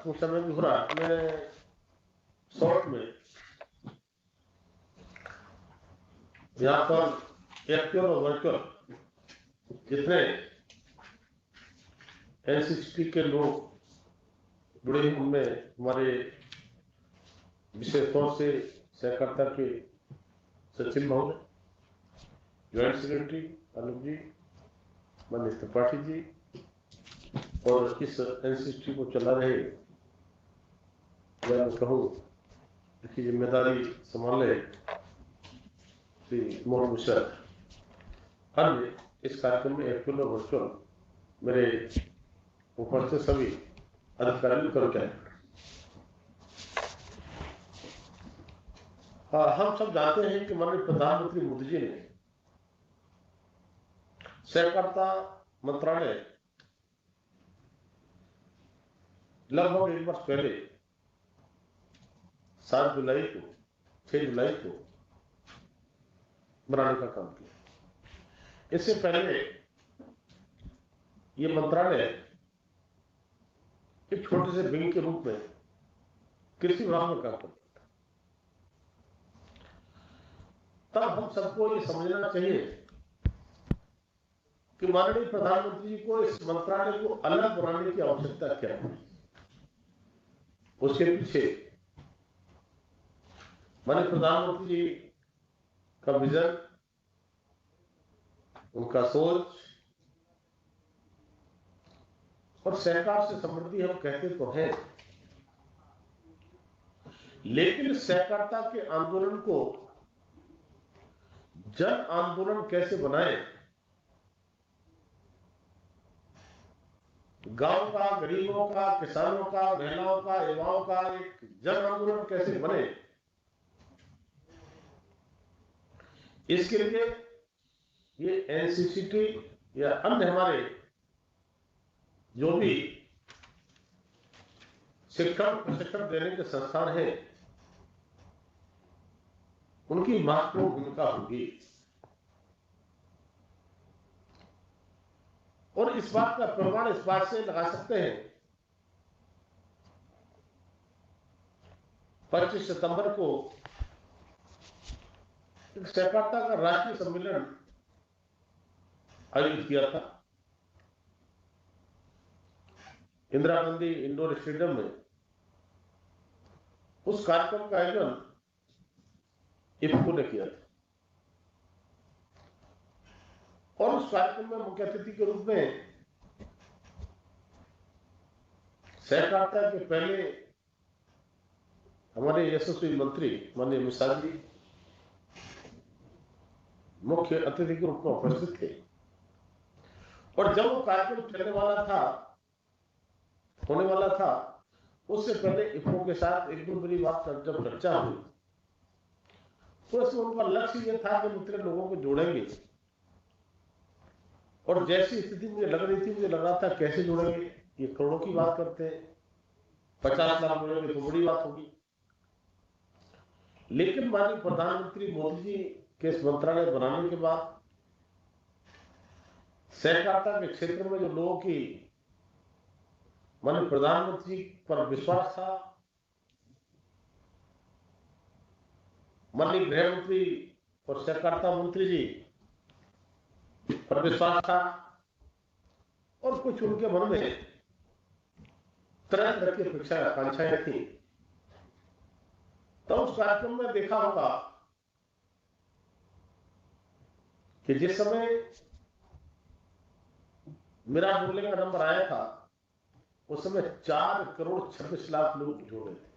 आपको समय भी हो रहा है, मैं शॉर्ट में यहाँ पर एक्चुअल और वर्चुअल जितने एनसीसी के लोग जुड़े हैं उनमें हमारे विशेष तौर से सहकारिता के सचिव महोदय, ज्वाइंट सेक्रेटरी आलोक जी, मनीष त्रिपाठी जी, और इस एनसीसी को चला रहे मैं कहूँ की जिम्मेदारी संभाले श्री मोहन मिश्रा, अन्य इस कार्यक्रम में एक्चुअल और वर्चुअल मेरे उपस्थित सभी अधिकारी कर्मचारी, हम सब जानते हैं कि माननीय प्रधानमंत्री मोदी जी ने सहकारिता मंत्रालय लगभग 1 वर्ष पहले 7 जुलाई को 6 जुलाई को बनाने का काम किया। इससे पहले ये मंत्रालय एक छोटे से विंग के रूप में कृषि विभाग में काम करता था। तब हम सबको ये समझना चाहिए कि माननीय प्रधानमंत्री जी को इस मंत्रालय को अलग बनाने की आवश्यकता क्या है। उसके पीछे माननीय प्रधानमंत्री जी का विजन, उनका सोच और सहकार से समृद्धि हम कहते तो हैं, लेकिन सहकारिता के आंदोलन को जन आंदोलन कैसे बनाए, गांव का, गरीबों का, किसानों का, महिलाओं का, युवाओं का एक जन आंदोलन कैसे बने, इसके लिए ये एनसीसीटी या अन्य हमारे जो भी शिक्षण प्रशिक्षण देने के संस्थान हैं उनकी महत्वपूर्ण भूमिका होगी। और इस बात का प्रमाण इस बात से लगा सकते हैं 25 सितंबर को एक सहकारिता का राष्ट्रीय सम्मेलन आयोजित किया था इंदिरा गांधी इंडोर स्टेडियम में। उस कार्यक्रम का आयोजन इफ्को ने किया था और उस कार्यक्रम में मुख्य अतिथि के रूप में सहकारिता के पहले हमारे यशस्वी मंत्री माननीय अमित शाह जी मुख्य अतिथि के रूप में उपस्थित थे। और जब वो कार्यक्रम चलने वाला था, होने वाला था, उससे पहले इफ्को के साथ एक दो बड़ी बात जब चर्चा हुई तो इसमें उनका लक्ष्य ये था कि मित्र लोगों को जोड़ेंगे। और जैसी स्थिति मुझे लग रही थी, मुझे लग रहा था कैसे जोड़ेंगे, ये करोड़ों की बात करते हैं, 50 लाख जोड़ेंगे तो बड़ी बात होगी। लेकिन माननीय प्रधानमंत्री मोदी जी के इस मंत्रालय बनाने के बाद सहकारिता के क्षेत्र में जो लोगों की माननीय प्रधानमंत्री पर विश्वास था, माननीय गृह मंत्री और सहकारिता मंत्री जी पर विश्वास था और कुछ उनके मन में तरह तरह की अपेक्षाएं आकांक्षाएं थी। तो उस कार्यक्रम में देखा होगा कि जिस समय मेरा बोलने का नंबर आया था उस समय 4 करोड़ 26 लाख लोग जुड़ रहे थे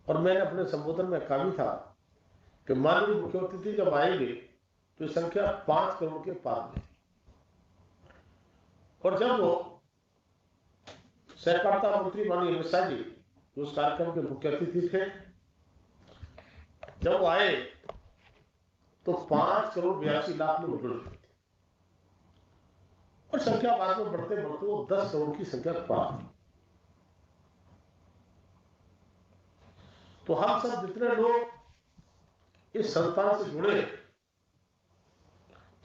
और मैंने अपने संबोधन में कहा भी था कि माननीय मुख्य अतिथि जब आएंगे तो संख्या 5 करोड़ के पार में। और जब वो सहकारिता मंत्री माननीय अमित शाह जी उस कार्यक्रम के मुख्य अतिथि थे, जब वो आए तो 5 करोड़ 82 लाख लोग जुड़ गए और संख्या बाद में बढ़ते बढ़ते वो 10 करोड़ की संख्या पार। तो हम सब जितने लोग इस संस्थान से जुड़े,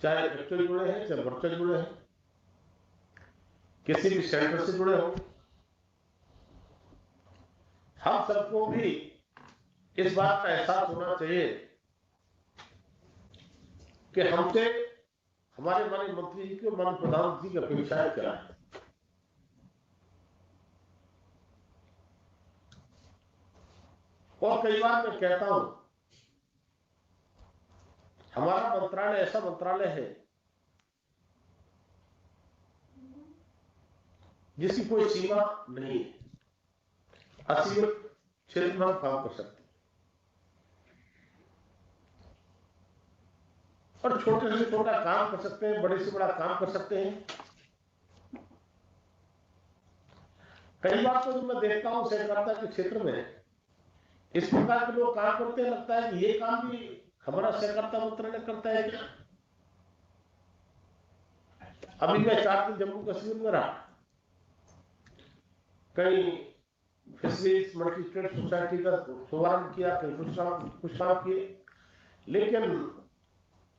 चाहे एक्चुअल जुड़े हैं चाहे वर्चुअल जुड़े हैं, किसी भी सेंटर से जुड़े हो, हम सबको भी इस बात का एहसास होना चाहिए कि हमसे हमारे माननीय मंत्री जी के माननीय प्रधानमंत्री की अपेक्षाएं क्या है। और कई बार मैं कहता हूं, हमारा मंत्रालय ऐसा मंत्रालय है जिसकी कोई सीमा नहीं है, असीमित क्षेत्र में हम काम कर सकते हैं और छोटे से छोटा काम कर सकते हैं, बड़े से बड़ा काम कर सकते हैं। कई बार तो मैं देखता हूं सहकारिता के क्षेत्र में इस प्रकार के लोग काम करते हैं, लगता है कि ये काम भी हमारा सहकारिता मंत्रालय करता है क्या। अभी मैं 4 दिन जम्मू कश्मीर में रहा, कई फिशरीज मल्टी स्टेट सोसाइटी का शुभारंभ किया, कई कुछ काम किए, लेकिन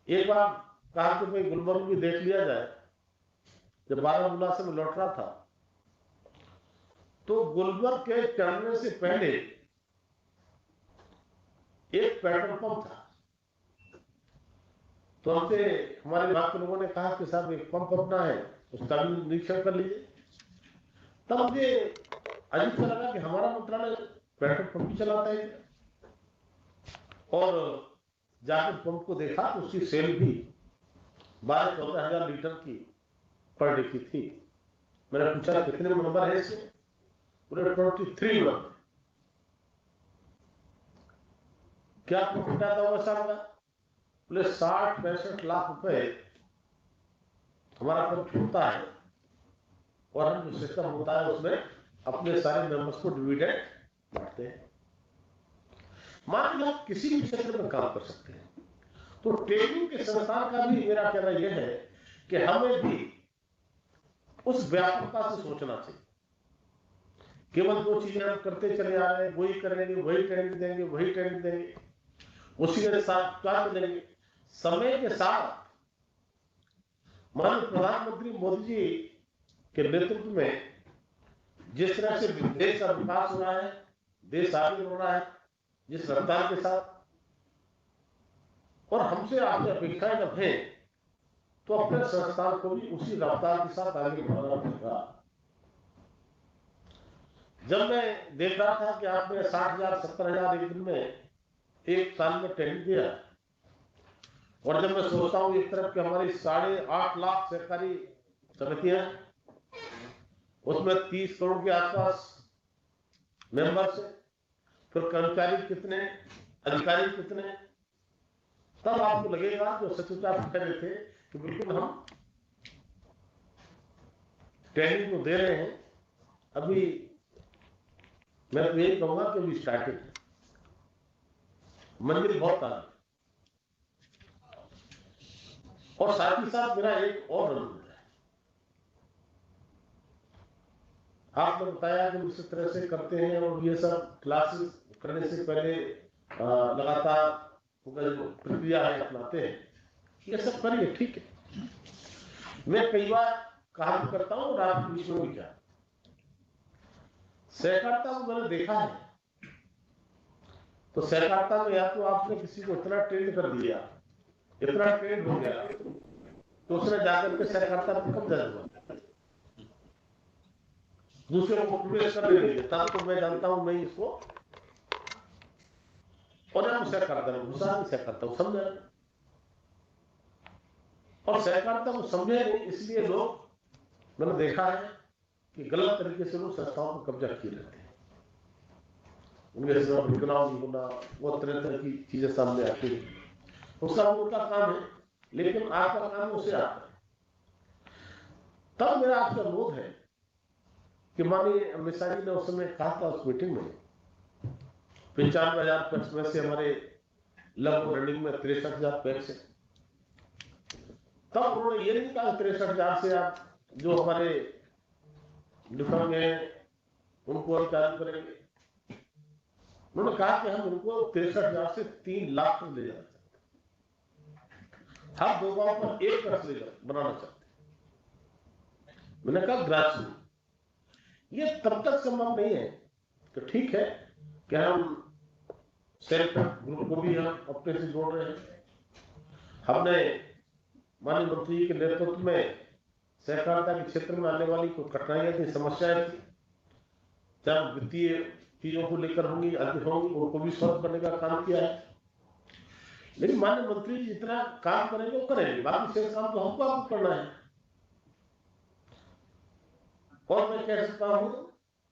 एक बार कहा कि भाई गुलबर्ग भी देख लिया जाए। जब बारामूला से मैं लौट रहा था तो गुलबर्ग के चढ़ने से पहले एक पेट्रोल पंप था, तो हमसे हमारे विभाग के लोगों ने कहा कि साहब एक पंप अपना है, उसका भी निरीक्षण कर लीजिए। तब मुझे अजीब सा लगा कि हमारा मंत्रालय पेट्रोल पंप भी चलाता है, और जाकर पंप को देखा तो उसकी सेल भी 12-14 हजार लीटर की पर डे की थी। मैंने पूछा कितने नंबर है इसमें, पूरे 23 नंबर। क्या प्रॉफिट आता होगा साल का? बोले 60-65 लाख रुपए हमारा पंप छूटता है, और हम जो सिस्टम होता है उसमें अपने सारे मेंबर्स को डिविडेंड बांटते हैं। मान लीजिए आप किसी भी क्षेत्र में काम कर सकते हैं, तो ट्रेनिंग के संस्थान का भी मेरा कहना यह है कि हमें भी उस व्यापकता से सोचना चाहिए। केवल दो चीजें हम करते चले आ रहे हैं, वही करेंगे, वही ट्रेनिंग देंगे, वही ट्रेनिंग देंगे, उसी के साथ क्या करेंगे। समय के साथ माननीय प्रधानमंत्री मोदी जी के नेतृत्व में जिस तरह से देश का विकास हो रहा है, देश आगे बढ़ रहा है जिस रफ्तार के साथ, और हमसे आपकी अपेक्षाएं जब है तो अपने संस्थान को भी उसी रफ्तार के साथ आगे बढ़ाना पड़ेगा। जब मैं देख रहा था कि आपने 60,000-70,000 एक दिन में एक साल में ट्रेनिंग दिया, और जब मैं सोचता हूँ एक तरफ कि हमारी 8.5 लाख सरकारी समितियां, उसमें 30 करोड़ के आसपास मेंबर्स है, फिर कर्मचारी कितने, अधिकारी कितने, तब आपको लगेगा जो सचिव आप कह रहे थे कि बिल्कुल हम ट्रेनिंग को दे रहे हैं। अभी मैं तो यही कहूंगा कि अभी स्टार्टिंग, मंजिल बहुत आगे। और साथ ही साथ मेरा एक और अनुरोध है, आपने बताया कि इस तरह से करते हैं, और ये सब क्लासेस करने से पहले लगातार प्रक्रिया है अपनाते हैं, ये सब करिए, ठीक है। मैं कई बार कहा करता हूँ, और आपके बीच में भी क्या सहकारिता को मैंने देखा है, तो सहकारिता में या तो आपने किसी को इतना ट्रेंड कर दिया, इतना ट्रेंड हो गया, तो उसने जाकर के सहकारिता में कब जाएगा, दूसरे को प्रवेश करने नहीं देता। तो मैं जानता हूं मैं इसको, और हम सहकारिता में घुसा नहीं, सहकारिता को समझा, और सहकारिता को समझे नहीं, इसलिए लोग, मैंने देखा है कि गलत तरीके से लोग संस्थाओं पर कब्जा किए रहते हैं, उनके साथ भुगतान नहीं होना, वो तरह तरह की चीजें सामने आती है। उसका उनका काम है, लेकिन आपका काम उसे आता है। तब मेरा आपसे अनुरोध है कि माननीय अमित शाह जी ने उस समय कहा था उस मीटिंग में 95,000 पैक्स में से हमारे लगभग रनिंग में 63,000 पैक्स है। तब उन्होंने ये नहीं कहा 63,000 से आप जो हमारे डिफेंस है उनको हम चालू करेंगे। उन्होंने कहा कि हम उनको 63,000 से 3 लाख तक ले जाना चाहते हैं, हम 2 गांव पर एक पैक्स बनाना चाहते हैं। मैंने कहा ग्रासरूट, ये तब तक संभव नहीं है कि ठीक है कि हम सेल्फ हेल्प ग्रुप को भी हम अपने से जोड़ रहे हैं। हमने माननीय मंत्री जी के नेतृत्व में सहकारिता के क्षेत्र में आने वाली कोई कठिनाइयां थी, समस्याएं थी, चाहे वित्तीय चीजों को लेकर होंगी, अन्य होंगी, उनको भी सॉल्व करने का काम किया है। लेकिन माननीय मंत्री जी जितना काम करेंगे वो करेंगे, बाकी शेष काम तो हमको आपको करना है। और मैं कह सकता हूँ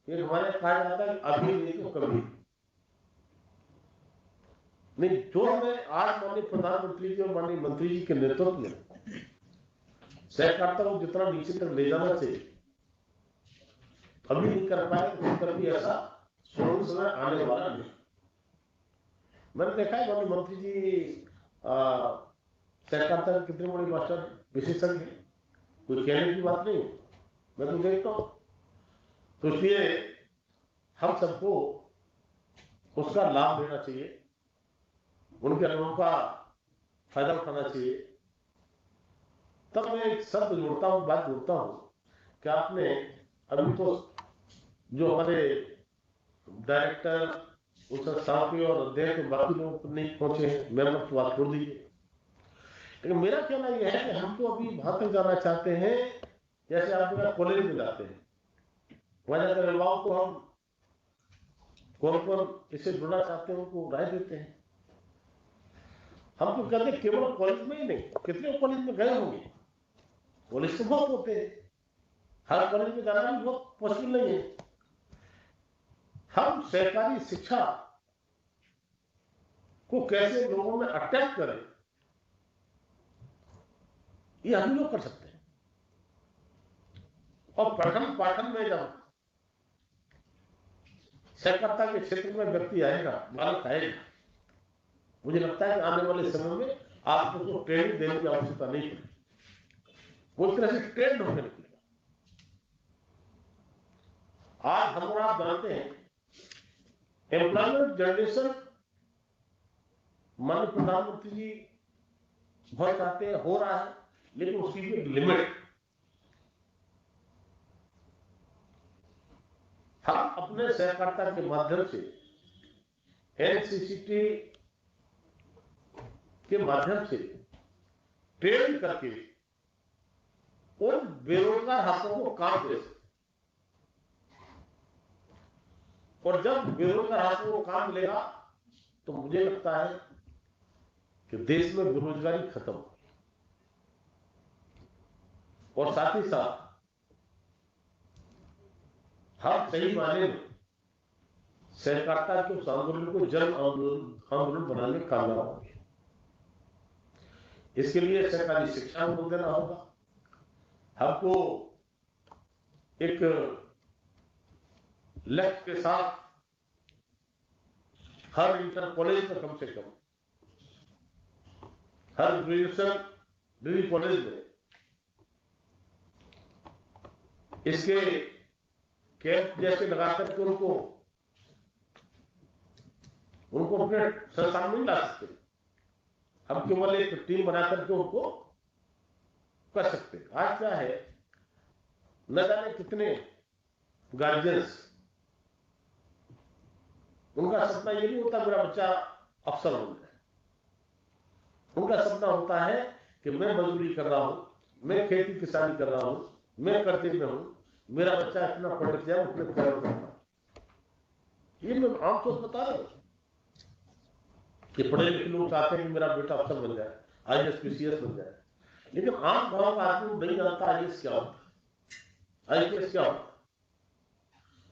कि हमारे कहा जाता है अभी नहीं तो कभी नहीं। जो हमें आज माननीय प्रधानमंत्री जी और माननीय मंत्री जी के नेतृत्व में सहकारिता को जितना नीचे तक ले जाना चाहिए अभी नहीं कर पाए, तो कभी ऐसा सोच समय आने वाला नहीं। मैंने देखा है माननीय मंत्री जी सहकारिता के कितने बड़े मास्टर विशेषज्ञ हैं, कोई कहने की बात नहीं, मैं तो देखता हूँ। तो इसलिए हम सबको उसका लाभ लेना चाहिए, उनके अनुभव का फायदा उठाना चाहिए। तब मैं एक शब्द जोड़ता हूँ, बात जोड़ता हूँ कि आपने अभी तो जो हमारे डायरेक्टर उस संस्थाओं के और अध्यक्ष के बाकी लोग नहीं पहुंचे हैं, मेंबर की बात छोड़ दीजिए। लेकिन मेरा कहना यह है कि हम तो अभी वहां तक जाना चाहते हैं जैसे आप मेरा कॉलेज में जाते हैं, वहां जाकर युवाओं को हम कौन कौन इससे जुड़ना चाहते हैं उनको राय देते हैं। हम तो कहते केवल कॉलेज में ही नहीं, कितने कॉलेज में गए होंगे, कॉलेज तो बहुत होते हैं, हर कॉलेज में जाना भी बहुत पॉसिबल नहीं है। हम सरकारी शिक्षा को कैसे लोगों में अटैच करें, ये हम लोग कर सकते हैं। और पठन पाठन में जब सहकारिता के क्षेत्र में व्यक्ति आएगा, बालक आएगा, मुझे लगता है कि आने वाले समय में आपको उसको ट्रेनिंग देने की आवश्यकता नहीं पड़ेगी, वो इस तरह से ट्रेंड होकर निकलेगा। आज हम और आप जानते हैं एम्प्लॉयमेंट जनरेशन माननीय प्रधानमंत्री जी बहुत चाहते हैं, हो रहा है, लेकिन उसकी भी एक लिमिट। हम अपने सहकारिता के माध्यम से एनसीसीटी के माध्यम से ट्रेन करके उन बेरोजगार हाथों को काम दे सकते, और जब बेरोजगार हाथों को काम मिलेगा तो मुझे लगता है कि देश में बेरोजगारी खत्म होगी। और साथ ही साथ हम सही मायने में सहकारिता के उस आंदोलन को जन आंदोलन बनाने में कामयाब होंगे। इसके लिए सहकारी शिक्षा को देना होगा, हमको एक लक्ष्य के साथ हर इंटर कॉलेज में कम से कम, हर ग्रेजुएशन डिग्री कॉलेज में इसके कैंप जैसे लगा करके उनको अपने संस्थान में ला सकते, हम केवल एक टीम बना करके उनको कर सकते। आज क्या है, न जाने कितने गार्जियंस, उनका सपना ये नहीं होता मेरा बच्चा अफसर बन जाए, उनका सपना होता है कि मैं मजदूरी कर रहा हूं, मैं खेती किसानी कर रहा हूं, मैं कर्जे में हूं, मेरा बच्चा इतना पढ़ लिख जाए, उतने पैरों में। ये मैं आमतौर पर बता रहा हूं कि पढ़े लिखे लोग चाहते हैं कि मेरा बेटा अफसर बन जाए, IAS PCS बन जाए, लेकिन आम गांव का आदमी नहीं जानता IAS क्या होता है, IPS क्या होता है।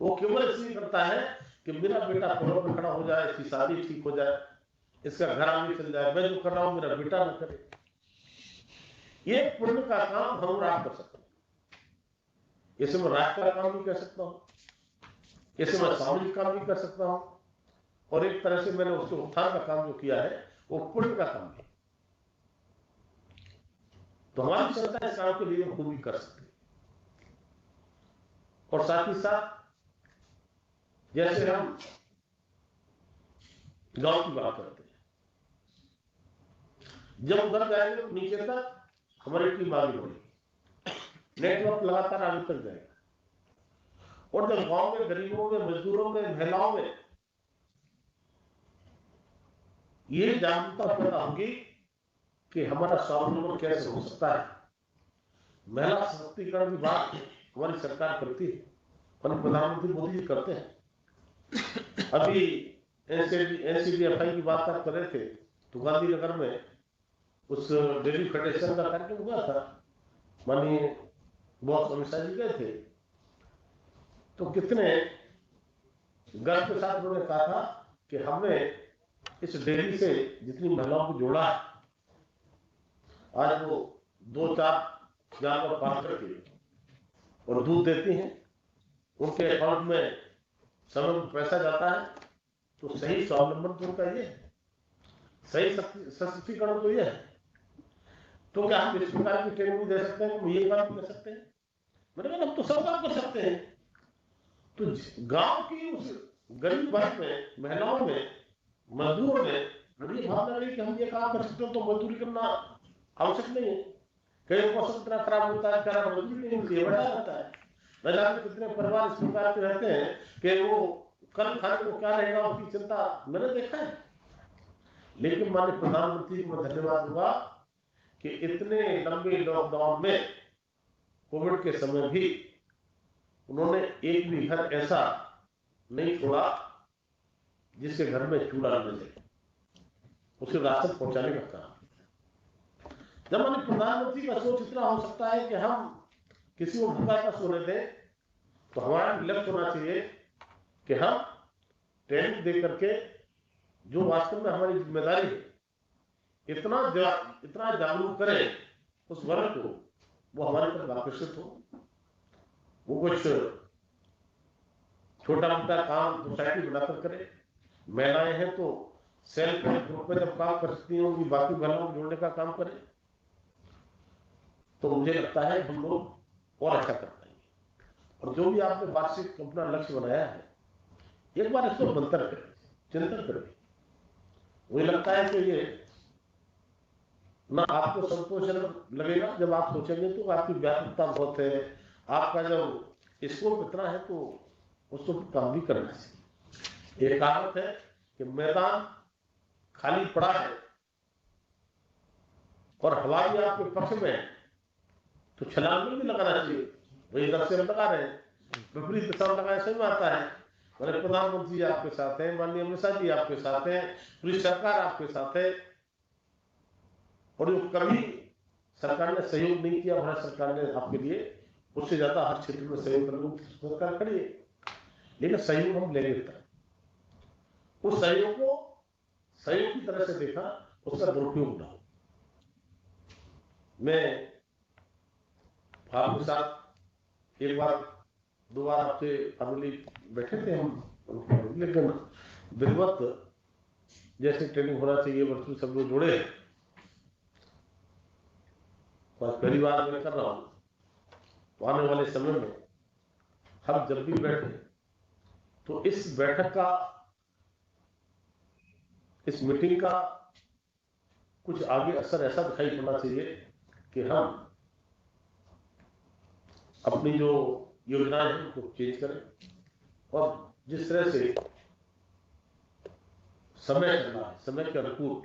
वो केवल इसलिए करता है कि मेरा बेटा पैरों पर खड़ा हो जाए, इसकी शादी ठीक हो जाए, इसका घर आगे चल जाए, मैं जो कर रहा हूं मेरा बेटा न करे। ये पुण्य का काम हम और आप कर सकते हैं। इसे मैं राष्ट्र का काम भी कर सकता हूं, इसे मैं सामाजिक काम भी कर सकता हूं, और एक तरह से मैंने उसके उत्थान का काम जो किया है वो पुण्य का काम है। तो हमारी संस्था इस काम के लिए खूब भी कर सकते हैं। और साथ ही साथ जैसे हम गांव की बात करते हैं, जब उधर जाएंगे तो नीचे तक हमारी टीम आगे बढ़ेगी, नेटवर्क लगातार आगे तक जाएगा। और जब गांव में गरीबों में, मजदूरों में, महिलाओं में ये जागरूकता पैदा होगी कि हमारा स्वावलंबन कैसे हो सकता है। महिला सशक्तिकरण की बात हमारी सरकार करती है, हमारे प्रधानमंत्री मोदी जी करते हैं। अभी NCDFI की बात आप कर रहे थे, तो गांधीनगर में उस डेली फेडरेशन का कार्यक्रम हुआ था, माननीय बॉस अमित शाह जी गए थे। तो कितने गर्व के साथ उन्होंने कहा था कि हमने इस डेयरी से जितनी महिलाओं को जोड़ा है, आज वो 2-4 जानवर पाल करके और दूध देती हैं, उनके अकाउंट में समय में पैसा जाता है। तो सही स्वावलंबन तो उनका ये है, सही सशक्तिकरण तो ये है। तो क्या हम इस प्रकार की ट्रेनिंग दे सकते हैं, हम ये काम कर सकते हैं? मैंने हम तो सब काम कर सकते हैं। तो गांव की उस गरीब वर्ग में, महिलाओं में, मजदूरों में ये भावना रही कि हम ये काम कर सकते हो, तो मजदूरी करना आवश्यक नहीं है। कई मौसम इतना खराब होता है, क्या मजदूरी नहीं मिलती है, बड़ा रहता है। न जाने कितने परिवार इस प्रकार के रहते हैं कि वो कल खाने को क्या रहेगा उसकी चिंता मैंने देखा है। लेकिन माननीय प्रधानमंत्री को धन्यवाद दूंगा कि इतने लंबे लॉकडाउन में, कोविड के समय भी उन्होंने एक भी घर ऐसा नहीं छोड़ा जिसके घर में चूल्हा न जले, उसे राशन पहुंचाने का काम। जब माननीय प्रधानमंत्री का सोच इतना हो सकता है कि हम किसी को भूखा का सोने दें, तो हमारा लक्ष्य होना चाहिए कि हम ट्रेनिंग दे करके जो वास्तव में हमारी जिम्मेदारी है, इतना जागरूक करें उस वर्ग को, वो हमारे तरफ आकर्षित हो। वो कुछ छोटा मोटा काम सोसाइटी बनाकर करे। महिलाएं हैं तो सेल्फ हेल्प ग्रुप में जब काम कर सकती हैं, उनकी बाकी महिलाओं को जोड़ने का काम करें, तो मुझे लगता है हम लोग और अच्छा कर पाएंगे। और जो भी आपने वार्षिक अपना लक्ष्य बनाया है, एक बार इसको मंथन करें, चिंतन करें। मुझे लगता है कि ये ना आपको संतोषजनक लगेगा, जब आप सोचेंगे तो आपकी व्यापकता बहुत है, आपका जब स्कोप इतना है, तो उसको काम भी करना चाहिए। एक कहावत है कि मैदान खाली पड़ा है और हवा भी आपके पक्ष में है, तो छलांग भी लगाना चाहिए। वही इधर से हम लगा रहे हैं, विपरीत दिशा में लगाए समझ में आता है। माननीय प्रधानमंत्री जी आपके साथ हैं, माननीय अमित शाह जी आपके साथ हैं, पूरी सरकार आपके साथ है। और जो कभी सरकार ने सहयोग नहीं किया, भारत सरकार ने आपके लिए उससे ज्यादा हर क्षेत्र में सहयोग करने को सरकार खड़ी है। लेकिन सहयोग हम लेंगे तक, उस सहयोग को सहयोग की तरह से देखा, उसका दुरुपयोग ना हो। मैं आपके साथ एक बार 2 बार आपसे फैमिली बैठे थे हम, लेकिन विधिवत जैसे ट्रेनिंग होना चाहिए, वर्चुअल सब लोग जुड़े, पहली बार मैं कर रहा हूं। तो आने वाले समय में हम जब भी बैठे तो इस बैठक का, इस मीटिंग का कुछ आगे असर ऐसा दिखाई पड़ना चाहिए कि हम अपनी जो योजनाएं हैं उनको चेंज करें, और जिस तरह से समय चलना है, समय के अनुकूल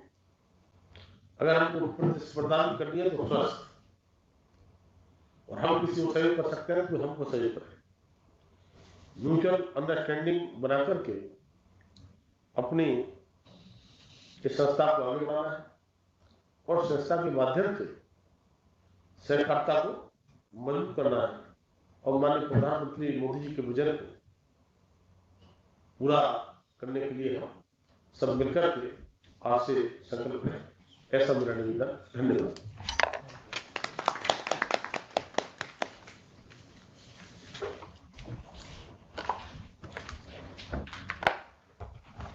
अगर हमको प्रतिस्पर्धा करनी है तो स्वस्थ, और हम किसी को सहयोग कर सकते हैं तो हमको सहयोग करें। म्यूचुअल अंडरस्टैंडिंग बना करके अपनी इस संस्था को आगे बढ़ाना है, और संस्था के माध्यम से सहकारिता को मजबूत करना है, और माननीय प्रधानमंत्री मोदी जी के विजन को पूरा करने के लिए हम सब मिलकर के आज से संकल्प करें, ऐसा मेरा निवेदन। धन्यवाद।